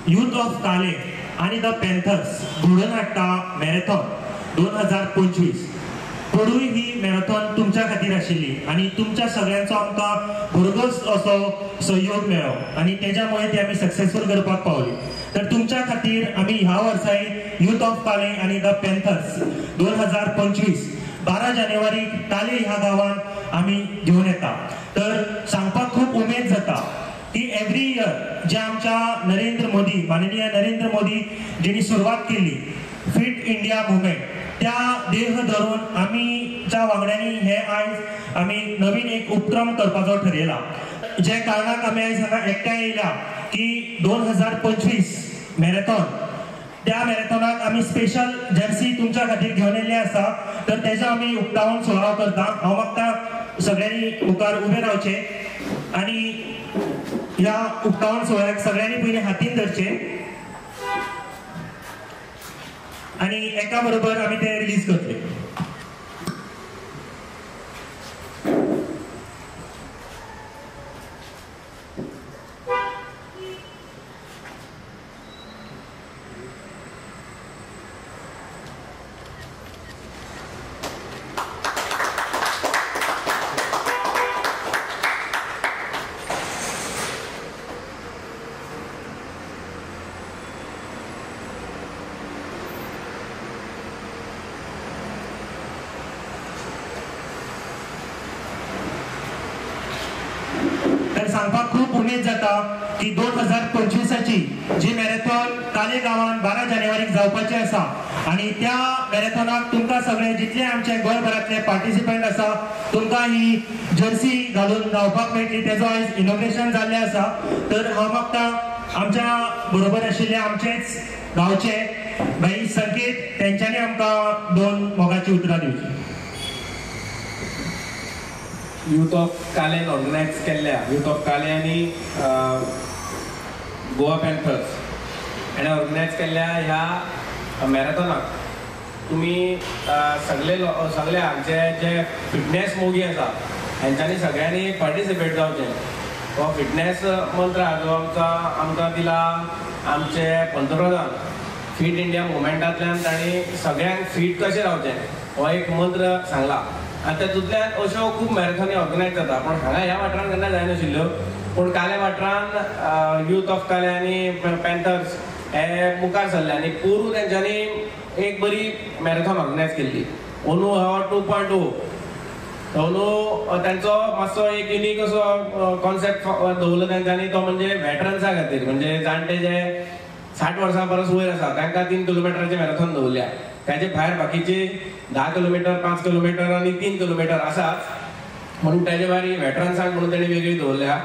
Youth of काले आणि the Panthers घडोवन हाडटा मॅरेथॉन 2025. पडूय ही मॅरेथॉन तुमच्या खातीर आशिल्ली आणि तुमच्या सगळ्यांचो आमकां भरघोस असो सहयोग मेळ्ळो आणि त्याच्यामुळे ती आमी सक्सेसफूल करपाक पावली. तर तुमच्या खातीर आमी ह्या वर्साय यूथ ऑफ काले आणि द पॅन्थर्स 2025 12 जानेवारीक काले ह्या गावात आमी घेऊन येता. तर सांगपाक खूप उमेद जाता की एव्हरी इयर जे आमच्या माननीय नरेंद्र मोदी जेणी सुरवात केली फिट इंडिया मुवमेंट, त्या देह धरून आमीच्या वांगड्यांनी हे आयज आमी नवीन एक उपक्रम करपाचो ठरयला. जे कारणाक आमी आयज हांगा एकठांय येयला की 2025 मॅरेथॉन, त्या मॅरेथॉनाक आमी स्पेशल जर्सी तुमच्या खातीर घेवन येयल्ले आसा. तर तेजो आमी उक्तावण सुवाळो करता. हांव मागता सगळ्यांनी मुखार उबे रावचे आणि ह्या उक्तावण सुवाळ्याक सगळ्यांनी पयलीं हातीन धरचे आणि एका बरोबर आमी ते रिलीज करतले. सांगपाक खूप उमेद जाता की 2025ची जी मॅरेथॉन काले गावात 12 जानेवारीक जावपाची आसा आणि त्या मॅरेथॉनाक तुमकां सगळे जितले आमचे गोंयभरातले पार्टिसिपंट आसा तुमकां ही जर्सी घालून धांवपाक मेळटली. तेजो आयज इनॉग्रेशन जाल्लें आसा. तर हांव मागता आमच्या बरोबर आशिल्ले आमचेच गांवचे भाई संकेत, तेंच्यांनी आमकां 2 मोगाची उतरां दिवची. यूथ ऑफ कालेन ऑर्गनायज केल्ल्या यूथ ऑफ काले आणि गोवा पॅन्थर्स हाणें ऑर्गनायज केल्ल्या ह्या मॅरेथॉनाक तुमी सगळ्या जे फिटनेस मोगी आसा हांच्यांनी सगळ्यांनी पार्टिसिपेट जावचें. हो फिटनेस मंत्र जो आमकां दिला आमचे पंतप्रधान फिट इंडिया मुवमेंटांतल्यान. तांणी सगळ्यांक फीट कशें रावचें हो एक मंत्र सांगला आणि तातूंतल्यान अश्यो खूब मॅरेथॉनी ऑर्गनायज जाता. पण हांगा ह्या वाठारांत केन्ना जायनाशिल्ल्यो, पूण काले वाठारांत यूथ ऑफ काले आनी पॅन्थर्स हे मुखार सरले आनी पोरू तेंच्यांनी एक बरी मॅरेथॉन ऑर्गनायज केल्ली. अंदू हो 2.0 अंदू तांचो मातसो एक युनीक असो कॉन्सेप्ट दवरलो तेंच्यांनी. तो म्हणजे वेटरन्सा खातीर, म्हणजे जाणटे जे 60 वर्सां परस वयर आसा तांकां 3 किलोमिटराची मॅरेथॉन दवरल्या. ताचे भायर बाकीची 10 किलोमिटर, 5 किलोमिटर आणि 3 किलोमिटर आसाच, म्हणून ताचे भायर वेटरन्सांक म्हणून ताणें वेगळी दवरल्या.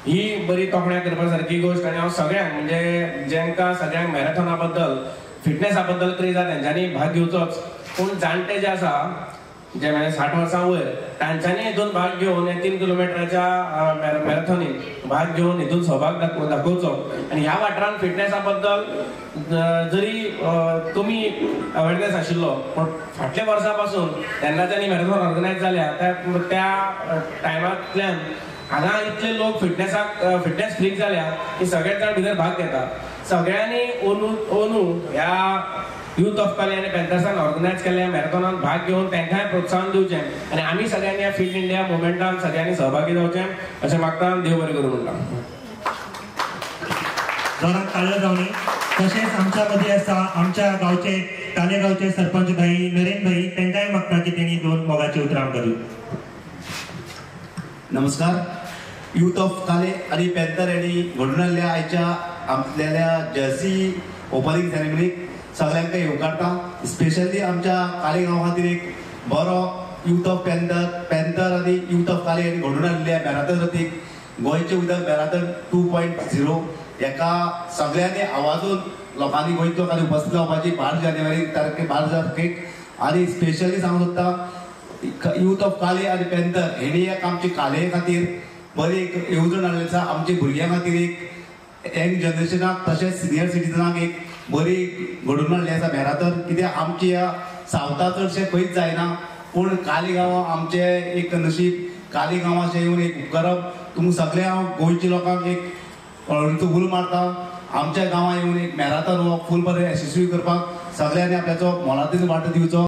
ही बरी तोखणाय करपा सारकी गोश्ट. आनी हांव सगळ्यांक म्हणजे जेंकां सगळ्यांक मॅरेथॉना बद्दल फिटनेसा बद्दल क्रेज आसा तेंच्यांनी भाग घेवचोच. पूण जाणटे जे आसा जे 60 वर्सां वयर तांच्यांनी हितून भाग घेवन 3 किलोमिटराच्या मॅरेथॉनीन भाग घेवन हितून सहभाग दाखोवचो. आनी ह्या वाठारांत फिटनेसा बद्दल जरी कमी अवेरनेस आशिल्लो, पण फाटल्या वर्सा पासून तेन्नाच्यानी मॅरेथॉन ऑर्गनायज जाल्या त्या टायमांतल्यान हांगा इतले लोक फिटनेस फ्रीक जाल्या की सगळे जाण भितर भाग घेता. सगळ्यांनी ओनू ह्या यूथ ऑफ काले आनी पॅन्थर्सान ऑर्गनायज केल्ल्या मॅरेथॉनात भाग घेवन तांकांय प्रोत्साहन दिवचें आनी आमी सगळ्यांनी ह्या फिट इंडिया मुवमेंटान सगळ्यांनी सहभागी जावचें अशें मागता. देव बरें करूं म्हणटा. जोरात ताळयो जावनी. तशेंच आमच्या मदीं आसा आमच्या गांवचे काले गांवचे सरपंच भाई नरेंद्र भाई, तांकांय मागता की तेणी 2 मोगाची उतरां आमकां दिवं. नमस्कार. यूथ ऑफ काले आणि पॅन्थर यांनी घडून आयल्या आयच्या आपल्या जर्सी ओपनिंग सेरेमनीक सगळ्यांक येवकारता. स्पेशली आमच्या काले गांवा खातीर एक बरो यूथ ऑफ पॅन्थर आणि यूथ ऑफ काले यांनी घडून हाडल्या मॅरेथॉन रथीक गोंयचे उदक मॅरेथॉन 2.0 एका सगळ्यांनी आवाजून लोकांनी गोंयच्या लोकांनी उपस्थित जावपाची 12 तारखेक. आणि स्पेशली सांगूं सोदता यूथ ऑफ काले आणि पॅन्थर हेणी एक आमची काले खातीर बरी एक येवजण हाडली आसा. आमच्या भुरग्यां खातीर एक यंग जनरेशनाक तशेंच सिनियर सिटीजनाक एक बरी घडून हाडली आसा मॅरेथॉन. कित्याक आमची ह्या सावथाक चडशें खंयच जायना, पूण काली गांवां आमचे एक नशीब. काली गांवांचें येवन एक उपकारप तुमकां सगळ्या गोंयच्या लोकांक एक कळवणीचो उलो मारता. आमच्या गांवांत येवन एक मॅरेथॉन हो फूल बरें यशस्वी करपाक सगळ्यांनी आपल्याचो मोलादीन वांटो दिवचो.